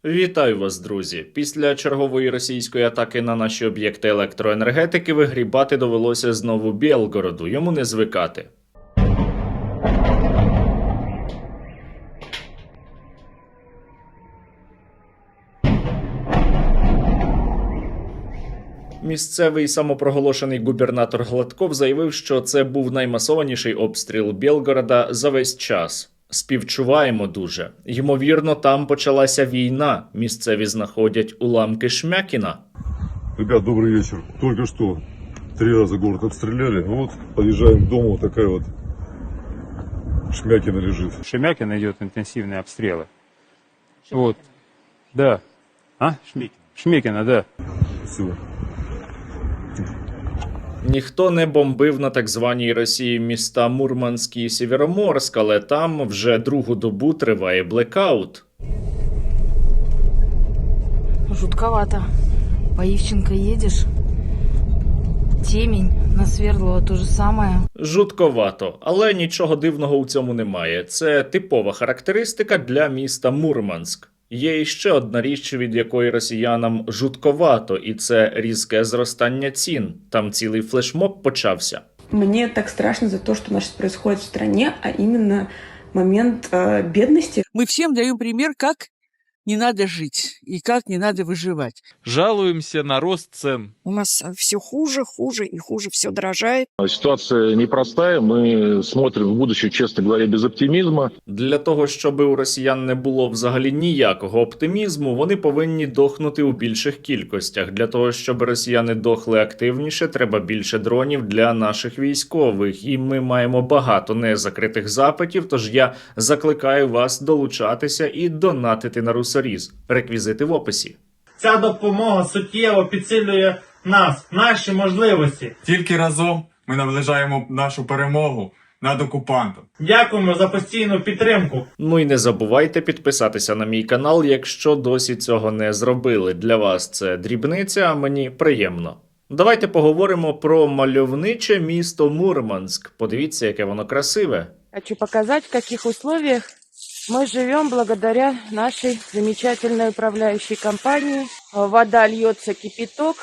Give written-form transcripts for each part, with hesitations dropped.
Вітаю вас, друзі! Після чергової російської атаки на наші об'єкти електроенергетики вигрібати довелося знову Білгороду, йому не звикати. Місцевий самопроголошений губернатор Гладков заявив, що це був наймасованіший обстріл Білгорода за весь час. Співчуваємо дуже. Ймовірно, там почалася війна. Місцеві знаходять уламки Шмякіна. Ребят, добрый вечер. Только что 3 раза город обстреляли. Вот, подъезжаем к дому, такая вот Шмякина лежит. Шемякина идет интенсивные обстрелы. Вот. Да. А? Шмекина, да. Все. Ніхто не бомбив на так званій Росії міста Мурманськ і Сєвєроморськ, але там вже другу добу триває блекаут. Жутковато. По Ивченко едешь, темень, на Свердлова то же самое. Жутковато, але нічого дивного у цьому немає. Це типова характеристика для міста Мурманськ. Є іще одна річ, від якої росіянам жутковато, і це різке зростання цін. Там цілий флешмоб почався. Мне так страшно за то, что у нас сейчас происходит в стране, а именно момент бедности. Мы всем даем пример, как не надо жить и как не надо выживать. Жалуемся на рост цен. У нас все хуже, хуже и хуже, все дорожает. Ситуация непростая, мы смотрим в будущее, честно говоря, без оптимизма. Для того, щоб у росіян не було взагалі ніякого оптимізму, вони повинні дохнути у більших кількостях. Для того, щоб росіяни дохли активніше, треба більше дронів для наших військових. І ми маємо багато незакритих запитів, тож я закликаю вас долучатися і донатити на Русоріз. Реквізити в описі. Ця допомога суттєво підсилює нас, наші можливості. Тільки разом ми наближаємо нашу перемогу над окупантом. Дякуємо за постійну підтримку. Ну і не забувайте підписатися на мій канал, якщо досі цього не зробили. Для вас це дрібниця, а мені приємно. Давайте поговоримо про мальовниче місто Мурманськ. Подивіться, яке воно красиве. Хочу показать, в каких условиях мы живем благодаря нашей замечательной управляющей компании. Вода льется, кипяток.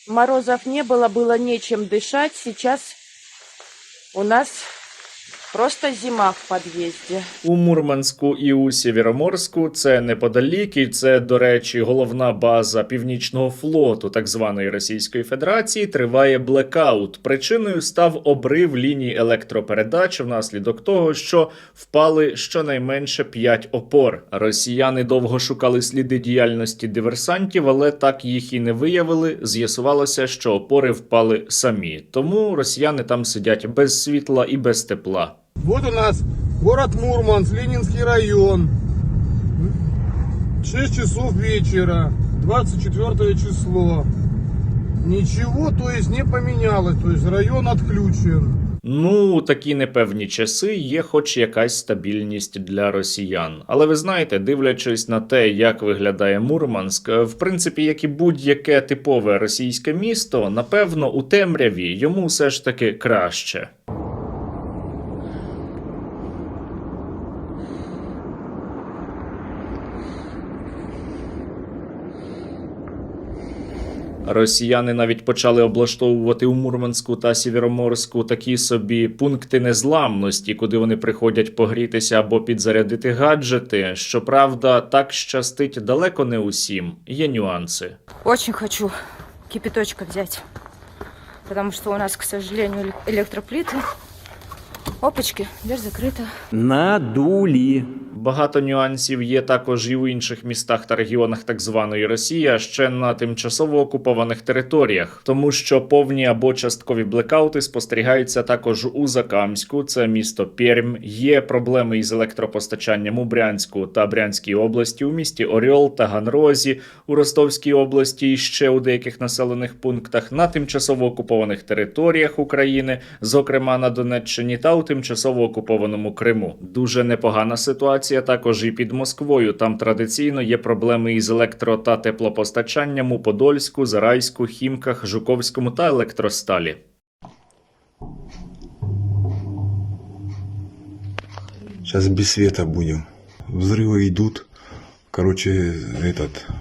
Морозов не было, было нечем дышать. Сейчас у нас просто зима в під'їзді. У Мурманську і у Сєвєроморську це неподалік, і це, до речі, головна база Північного флоту так званої Російської Федерації, триває блекаут. Причиною став обрив ліній електропередач внаслідок того, що впали щонайменше 5 опор. Росіяни довго шукали сліди діяльності диверсантів, але так їх і не виявили. З'ясувалося, що опори впали самі. Тому росіяни там сидять без світла і без тепла. Вот у нас город Мурманск, Ленинский район. 6 часов вечера, 24 число. Ничего, то есть, не поменялось, то есть район отключен. Ну, у такі непевні часи є хоч якась стабільність для росіян. Але ви знаєте, дивлячись на те, як виглядає Мурманськ, в принципі, як і будь-яке типове російське місто, напевно, у темряві йому все ж таки краще. Росіяни навіть почали облаштовувати у Мурманську та Сєвєроморську такі собі пункти незламності, куди вони приходять погрітися або підзарядити гаджети. Щоправда, так щастить далеко не усім. Є нюанси. Очень хочу кипяточка взять, потому что у нас, к сожалению, электроплиты. Опачки, дверь закрита. Надули. Багато нюансів є також і у інших містах та регіонах так званої Росії, а ще на тимчасово окупованих територіях. Тому що повні або часткові блекаути спостерігаються також у Закамську, це місто Пермь. Є проблеми із електропостачанням у Брянську та Брянській області, у місті Орьол та Ганрозі, у Ростовській області і ще у деяких населених пунктах, на тимчасово окупованих територіях України, зокрема на Донеччині та у тимчасово окупованому Криму. Дуже непогана ситуація також і під Москвою. Там традиційно є проблеми із електро- та теплопостачанням у Подольську, Зарайську, Хімках, Жуковському та Електросталі. Сейчас без света будем. Взрывы идут. короче,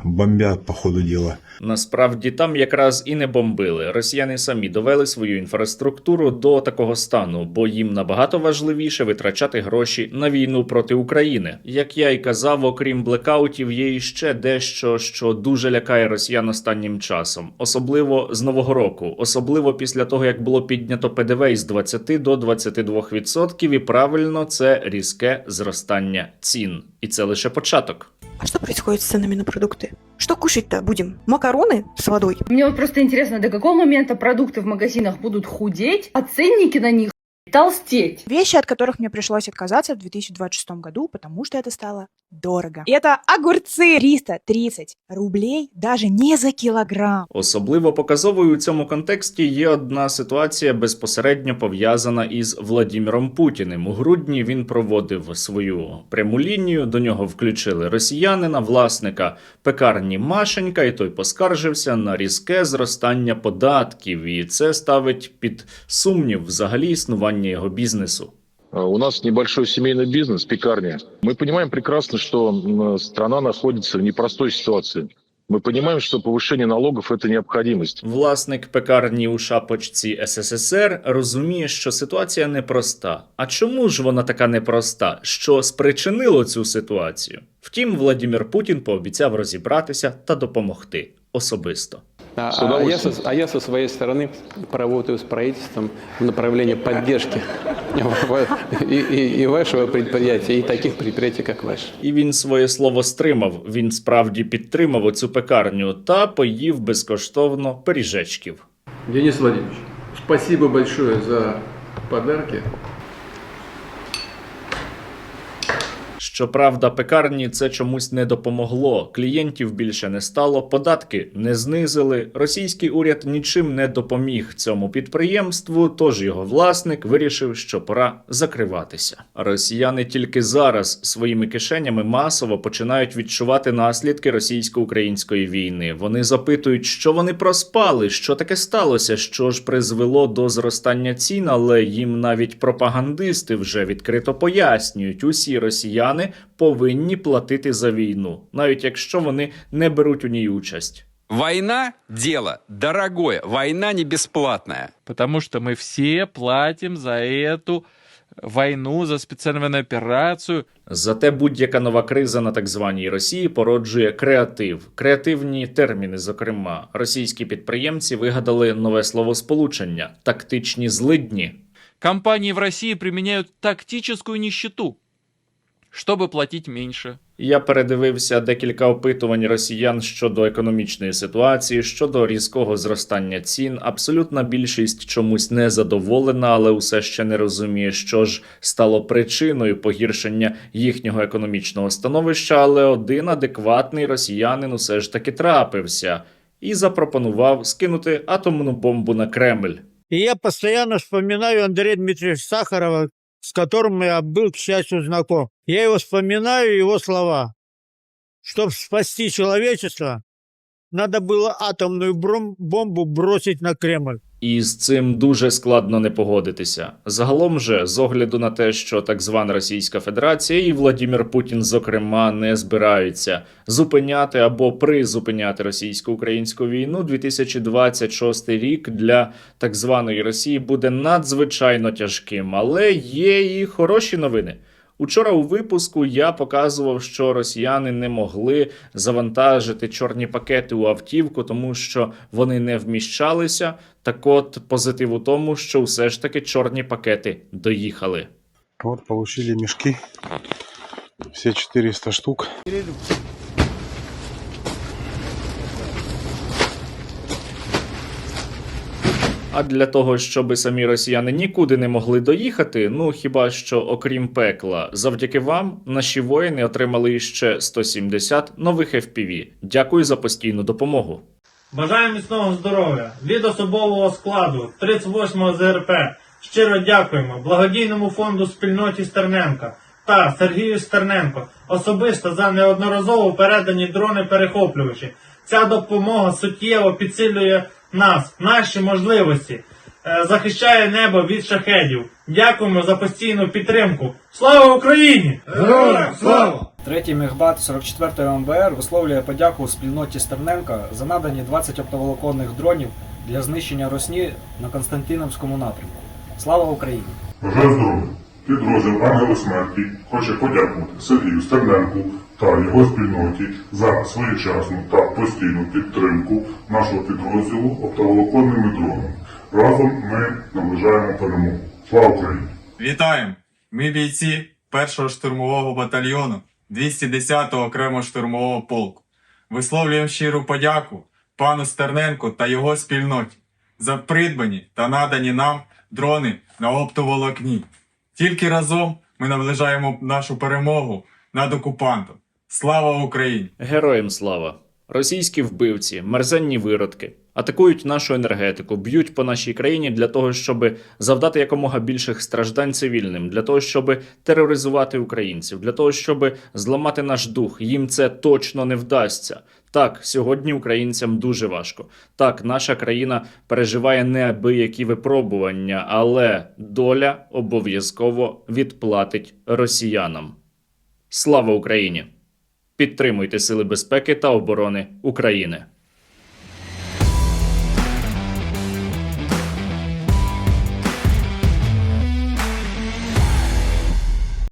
бомбят по ходу дела. Насправді там якраз і не бомбили. Росіяни самі довели свою інфраструктуру до такого стану, бо їм набагато важливіше витрачати гроші на війну проти України. Як я й казав, окрім блекаутів, є іще дещо, що дуже лякає росіян останнім часом. Особливо з Нового року. Особливо після того, як було піднято ПДВ із 20 до 22%, і правильно, це різке зростання цін. І це лише початок. А что происходит с ценами на продукты? Что кушать-то будем? Макароны с водой? Мне вот просто интересно, до какого момента продукты в магазинах будут худеть, а ценники на них толстеть? Вещи, от которых мне пришлось отказаться в 2026 году, потому что это стало дорого. Это огурцы 330 рублей даже не за килограмм. Особливо показовою у цьому контексті є одна ситуація, безпосередньо пов'язана із Владіміром Путіним. У грудні він проводив свою пряму лінію, до нього включили росіянина, власника пекарні Машенька, і той поскаржився на різке зростання податків, і це ставить під сумнів взагалі існування его бизнесу. У нас небольшой семейный бизнес, пекарня. Мы понимаем прекрасно, что страна находится в непростой ситуации. Мы понимаем, что повышение налогов – это необходимость. Власник пекарні у шапочці СССР розуміє, що ситуація непроста. А чому ж вона така непроста? Що спричинило цю ситуацію? Втім, Владимир Путін пообіцяв розібратися та допомогти особисто. А я со своей стороны поработаю с правительством в направлении поддержки и вашего предприятия, и таких предприятий, как ваше. І він своє слово стримав. Він справді підтримав оцю пекарню та поїв безкоштовно пиріжечків. Денис Владимирович, спасибо большое за подарки. Щоправда, пекарні це чомусь не допомогло. Клієнтів більше не стало, податки не знизили. Російський уряд нічим не допоміг цьому підприємству, тож його власник вирішив, що пора закриватися. Росіяни тільки зараз своїми кишенями масово починають відчувати наслідки російсько-української війни. Вони запитують, що вони проспали, що таке сталося, що ж призвело до зростання цін, але їм навіть пропагандисти вже відкрито пояснюють, усі росіяни повинні платити за війну, навіть якщо вони не беруть у ній участь. Война – дело дорогое, война не бесплатная. Потому что мы все платим за эту войну, за специальную военную операцию. Зате будь-яка нова криза на так званій Росії породжує креатив. Креативні терміни, зокрема. Російські підприємці вигадали нове словосполучення – тактичні злидні. Компании в России применяют тактическую нищету, щоб платити менше. Я передивився декілька опитувань росіян щодо економічної ситуації, щодо різкого зростання цін. Абсолютна більшість чомусь не задоволена, але усе ще не розуміє, що ж стало причиною погіршення їхнього економічного становища, але один адекватний росіянин усе ж таки трапився і запропонував скинути атомну бомбу на Кремль. И я постоянно вспоминаю Андрея Дмитриевича Сахарова, с которым я был, к счастью, знаком. Я его вспоминаю, его слова. Чтобы спасти человечество, надо было атомную бомбу бросить на Кремль. І з цим дуже складно не погодитися. Загалом же, з огляду на те, що так звана Російська Федерація і Владимир Путін, зокрема, не збираються зупиняти або призупиняти російсько-українську війну, 2026 рік для так званої Росії буде надзвичайно тяжким. Але є і хороші новини. Учора у випуску я показував, що росіяни не могли завантажити чорні пакети у автівку, тому що вони не вміщалися. Так от, позитив у тому, що все ж таки чорні пакети доїхали. Вот получили мешки, все 400 штук. А для того, щоб самі росіяни нікуди не могли доїхати, ну хіба що окрім пекла, завдяки вам наші воїни отримали ще 170 нових FPV. Дякую за постійну допомогу. Бажаю міцного здоров'я від особового складу 38-го ЗРП. Щиро дякуємо благодійному фонду спільноті Стерненка та Сергію Стерненко особисто за неодноразово передані дрони-перехоплювачі. Ця допомога суттєво підсилює нас, наші можливості, захищає небо від шахедів. Дякуємо за постійну підтримку. Слава Україні! Героям слава! Третій мехбат 44-ї МБР висловлює подяку спільноті Стерненка за надані 20 оптоволоконних дронів для знищення Росні на Константинівському напрямку. Слава Україні! Бажаю здоров'я! Підрозділ Ангели Смерті хоче подякувати Сергію Стерненку та його спільноті за своєчасну та постійну підтримку нашого підрозділу оптоволоконними дронами. Разом ми наближаємо перемогу. Слава Україні! Вітаємо! Ми бійці 1-го штурмового батальйону 210-го окремого штурмового полку. Висловлюємо щиру подяку пану Стерненку та його спільноті за придбані та надані нам дрони на оптоволокні. Тільки разом ми наближаємо нашу перемогу над окупантом. Слава Україні! Героям слава! Російські вбивці, мерзенні виродки атакують нашу енергетику, б'ють по нашій країні для того, щоб завдати якомога більших страждань цивільним, для того, щоб тероризувати українців, для того, щоб зламати наш дух. Їм це точно не вдасться. Так, сьогодні українцям дуже важко. Так, наша країна переживає неабиякі випробування, але доля обов'язково відплатить росіянам. Слава Україні! Підтримуйте Сили безпеки та оборони України.